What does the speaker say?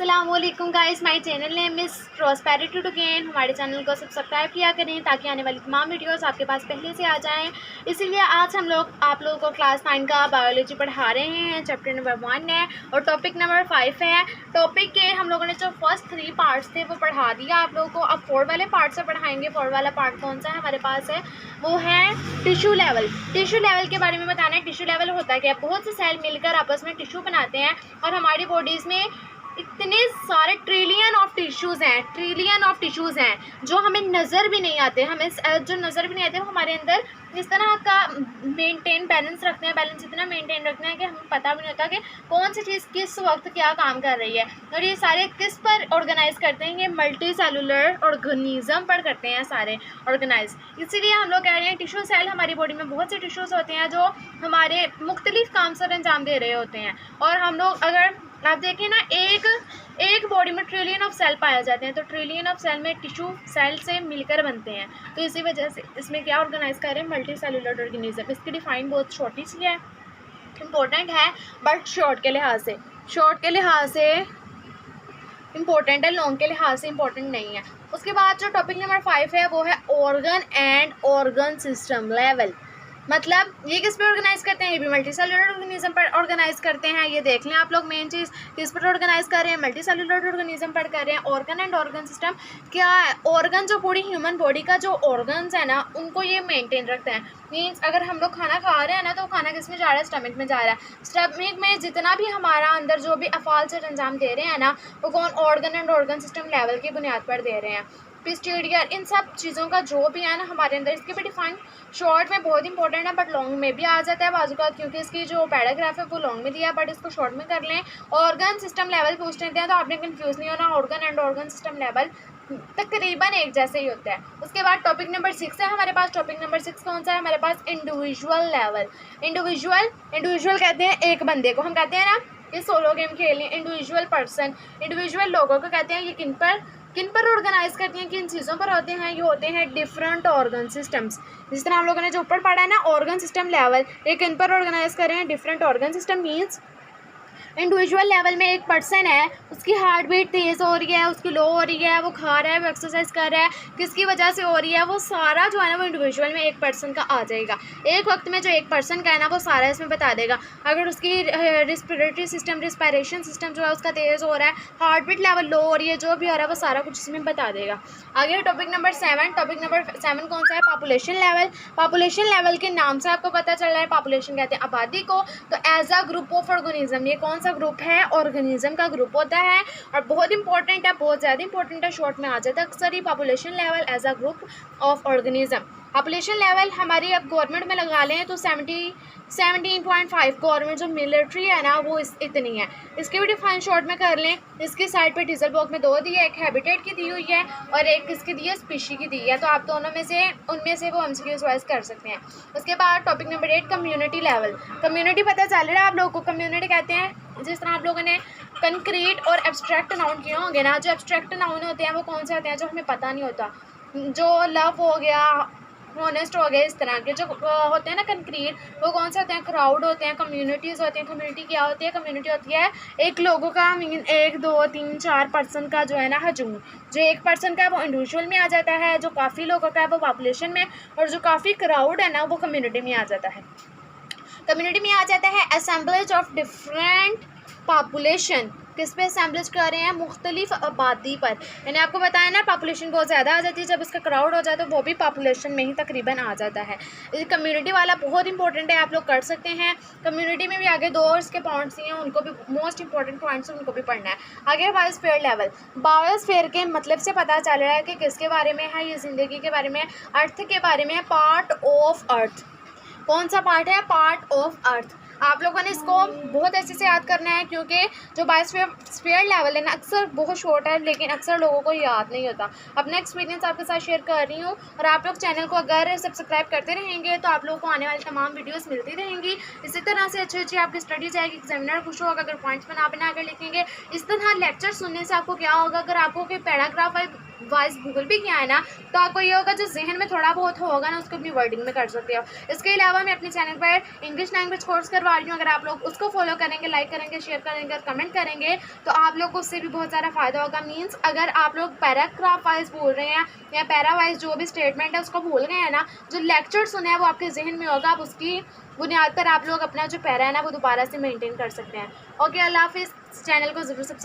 अस्सलामुअलैकुम guys, my channel name is prosperity to gain. हमारे channel को सब्सक्राइब किया करें ताकि आने वाली तमाम वीडियोस आपके पास पहले से आ जाएं। इसीलिए आज हम लोग आप लोगों को क्लास 9 का बायोलॉजी पढ़ा रहे हैं। चैप्टर नंबर 1 है और टॉपिक नंबर 5 है। टॉपिक के हम लोगों ने जो फर्स्ट 3 पार्ट्स थे वो पढ़ा दिया आप लोगों को। अब 4 वाले पार्ट से पढ़ाएंगे। 4 वाला पार्ट कौन सा है हमारे पास है, वो है टिश्यू लेवल। टिश्यू लेवल के बारे में बताना है। टिश्यू लेवल होता है क्या, बहुत से सेल मिलकर आपस में टिश्यू बनाते हैं और हमारी बॉडीज़ में इतने सारे ट्रिलियन ऑफ टिश्यूज़ हैं जो हमें नज़र भी नहीं आते। हमें जो नज़र भी नहीं आते वो हमारे अंदर इस तरह का मेंटेन बैलेंस रखते हैं। बैलेंस इतना मेंटेन रखते हैं कि हमें पता भी नहीं होता कि कौन सी चीज़ किस वक्त क्या काम कर रही है। और ये सारे किस पर ऑर्गेनाइज करते हैं, ये मल्टी सेलुलर ऑर्गेनिज्म पर करते हैं सारे ऑर्गेनाइज। इसीलिए हम लोग कह रहे हैं टिश्यू सेल, हमारी बॉडी में बहुत से टिश्यूज़ होते हैं जो हमारे मुख्तलिफ काम सर अंजाम दे रहे होते हैं। और हम लोग अगर आप देखें ना, एक बॉडी में ट्रिलियन ऑफ सेल पाए जाते हैं, तो ट्रिलियन ऑफ सेल में टिश्यू सेल से मिलकर बनते हैं। तो इसी वजह से इसमें क्या ऑर्गेनाइज कर रहे हैं, मल्टी सेलुलर ऑर्गेनिज्म। इसकी डिफाइन बहुत छोटी सी है, इम्पोर्टेंट है बट शॉर्ट के लिहाज से इम्पोर्टेंट है, लॉन्ग के लिहाज से इम्पोर्टेंट नहीं है। उसके बाद जो टॉपिक नंबर 5 है वो है organ and organ system level. मतलब ये किस पे ऑर्गेनाइज करते हैं, ये भी मल्टी सेलुलर ऑर्गेनिज्म पर ऑर्गेनाइज करते हैं। ये देख लें आप लोग, मेन चीज़ किस पर ऑर्गेनाइज कर रहे हैं, मल्टी सेलुलर ऑर्गेनिज्म पर कर रहे हैं। ऑर्गन एंड ऑर्गन सिस्टम क्या है, ऑर्गन जो पूरी ह्यूमन बॉडी का जो ऑर्गन्स है ना उनको ये मेंटेन रखते हैं। मीन्स अगर हम लोग खाना खा रहे हैं ना तो खाना किस में जा रहा है, स्टमक में जा रहा है। स्टमक में जितना भी हमारा अंदर जो भी अफ़ाल से अंजाम दे रहे हैं ना वो कौन, organ and organ system level की बुनियाद पर दे रहे हैं। पिस्टिडियर, इन सब चीज़ों का जो भी है ना हमारे अंदर, इसकी भी डिफाइन शॉर्ट में बहुत इंपॉर्टेंट है बट लॉन्ग में भी आ जाता है बाजू का, क्योंकि इसकी जो पैराग्राफ है वो लॉन्ग में दिया है बट इसको शॉर्ट में कर लें। ऑर्गन सिस्टम लेवल पूछ लेते हैं तो आपने कंफ्यूज नहीं होना, organ and organ system level तकरीबन एक जैसे ही होता है। उसके बाद टॉपिक नंबर 6 है हमारे पास। टॉपिक नंबर 6 कौन सा है हमारे पास, इंडिविजुअल लेवल। इंडिविजुअल कहते हैं एक बंदे को, हम कहते हैं ना ये सोलो गेम खेल लें, इंडिविजुअल पर्सन, इंडिविजुअल लोगों को कहते हैं। ये किन पर ऑर्गेनाइज करती हैं, किन चीज़ों पर होते हैं, ये होते हैं डिफरेंट ऑर्गन सिस्टम्स। जिस तरह हम लोगों ने जो ऊपर पढ़ा है ना ऑर्गन सिस्टम लेवल, ये किन पर ऑर्गेनाइज कर रहे हैं, different organ system. Means individual level में एक पर्सन है, उसकी हार्ट बीट तेज़ हो रही है, उसकी लो हो रही है, वो खा रहा है, वो एक्सरसाइज कर रहा है, किसकी वजह से हो रही है, वो सारा जो है ना वो इंडिविजुअल में एक पर्सन का आ जाएगा। एक वक्त में जो एक पर्सन का है ना वो सारा इसमें बता देगा। अगर उसकी रिस्पिरेटरी सिस्टम, रिस्पायरेशन सिस्टम जो है उसका तेज़ हो रहा है, हार्ट बीट लेवल लो हो रही है, जो भी हो रहा है वो सारा कुछ इसमें बता देगा। आगे टॉपिक नंबर 7। टॉपिक नंबर 7 कौन सा है, पॉपुलेशन लेवल। पॉपुलेशन लेवल के नाम से आपको पता चल रहा है, पॉपुलेशन कहते हैं आबादी को। तो as a group of organism, ये कौन सा ग्रुप है, ऑर्गेनिज्म का ग्रुप होता है और बहुत इंपॉर्टेंट है, बहुत ज़्यादा इंपॉर्टेंट है, शॉर्ट में आ जाता है अक्सर ही। Population level as a group of organism. Population level हमारी अब गवर्नमेंट में लगा लें तो 17.5 गवर्नमेंट जो मिलिट्री है ना वो इतनी है। इसके भी डिफाइन शॉर्ट में कर लें। इसकी साइड पे डीजल बॉक्स में 2 दी है, एक हैबिटेट की दी हुई है और एक किसकी दी है, स्पीशी की दी है। तो आप दोनों में से उनमें से वो एमसीक्यूज वाइज कर सकते हैं। उसके बाद topic number 8, community level. Community पता चल रहा है आप लोगों को, कम्युनिटी कहते हैं जिस तरह आप लोगों ने कंक्रीट और एब्स्ट्रैक्ट नाउन किए होंगे ना, जो एब्स्ट्रैक्ट नाउन होते हैं वो कौन से होते हैं, जो हमें पता नहीं होता, जो लव हो गया, हॉनेस्ट हो गए, इस तरह के जो होते हैं ना कंक्रीट, वो कौन से होते हैं, क्राउड होते हैं, कम्युनिटीज़ होती हैं। कम्युनिटी क्या होती है, कम्युनिटी होती है एक लोगों का, मीन 1 2 3 4 पर्सन का जो है ना हजूम। जो एक पर्सन का है वो इंडिविजुअल में आ जाता है, जो काफ़ी लोगों का है वो पॉपुलेशन में, और जो काफ़ी क्राउड है ना वो कम्युनिटी में आ जाता है। कम्युनिटी में आ जाता है असेंबलेज ऑफ डिफरेंट पॉपुलेशन। किस पे असेंबलेज कर रहे हैं, मुख्तलिफ आबादी पर। मैंने आपको बताया ना पॉपुलेशन बहुत ज़्यादा आ जाती है, जब इसका क्राउड हो जाता है तो वो भी पॉपुलेशन में ही तकरीबन आ जाता है। कम्युनिटी वाला बहुत इंपॉर्टेंट है, आप लोग कर सकते हैं। कम्युनिटी में भी आगे 2 और इसके पॉइंट्स हैं, उनको भी मोस्ट इंपॉर्टेंट पॉइंट्स हैं, उनको भी पढ़ना है। आगे बायोस्फीयर लेवल। बायोस्फीयर के मतलब से पता चल रहा है कि किसके बारे में है, ये ज़िंदगी के बारे में, अर्थ के बारे में है, पार्ट ऑफ अर्थ। कौन सा पार्ट है, पार्ट ऑफ अर्थ। आप लोगों ने इसको बहुत अच्छे से याद करना है, क्योंकि जो बायोस्फीयर लेवल है ना अक्सर बहुत शॉर्ट है लेकिन अक्सर लोगों को याद नहीं होता। अपना एक्सपीरियंस आपके साथ शेयर कर रही हूँ और आप लोग चैनल को अगर सब्सक्राइब करते रहेंगे तो आप लोगों को आने वाली तमाम वीडियोस मिलती रहेंगी। इसी तरह से अच्छी आपकी स्टडी जाएगी, एग्जामिनर खुश होगा अगर पॉइंट्स बना कर लिखेंगे। इस तरह लेक्चर सुनने से आपको क्या होगा, अगर आपको कोई पैराग्राफ वाइज गूगल भी किया है ना, तो आपको ये होगा जो जहन में थोड़ा बहुत होगा ना उसको अपनी वर्डिंग में कर सकते हो। इसके अलावा मैं अपने चैनल पर इंग्लिश लैंग्वेज कोर्स करवा रही हूँ, अगर आप लोग उसको फॉलो करेंगे, लाइक करेंगे, शेयर करेंगे और कमेंट करेंगे तो आप लोग को उससे भी बहुत ज़्यादा फ़ायदा होगा। मीन्स अगर आप लोग पैराग्राफ वाइज बोल रहे हैं या पैरा वाइज जो भी स्टेटमेंट है उसको भूल गए हैं ना, जो लेक्चर सुने हैं वो आपके जहन में होगा, आप उसकी बुनियाद पर आप लोग अपना जो पैरा है ना वो दोबारा से मेंटेन कर सकते हैं। ओके, अल्लाह हाफिज़। चैनल को ज़रूर सब्सक्राइब